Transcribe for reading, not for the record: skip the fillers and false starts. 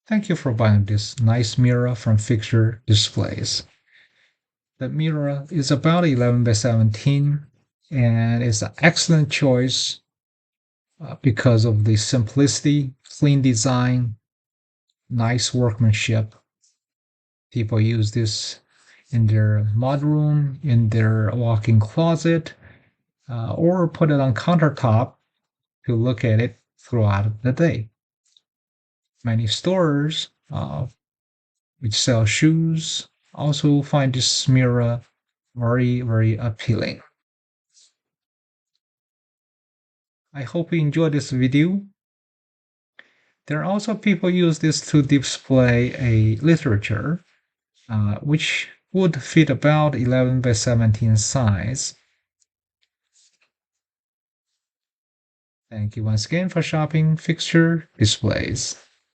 Thank you for buying this nice mirror from Fixture Displays. The mirror is about 11 by 17 and it's an excellent choice because of the simplicity, clean design, nice workmanship. People use this in their mudroom, in their walk-in closet, or put it on countertop to look at it throughout the day. Many stores which sell shoes also find this mirror very, very appealing. I hope you enjoyed this video. There are also people use this to display a literature, which would fit about 11 by 17 size. Thank you once again for shopping Fixture Displays.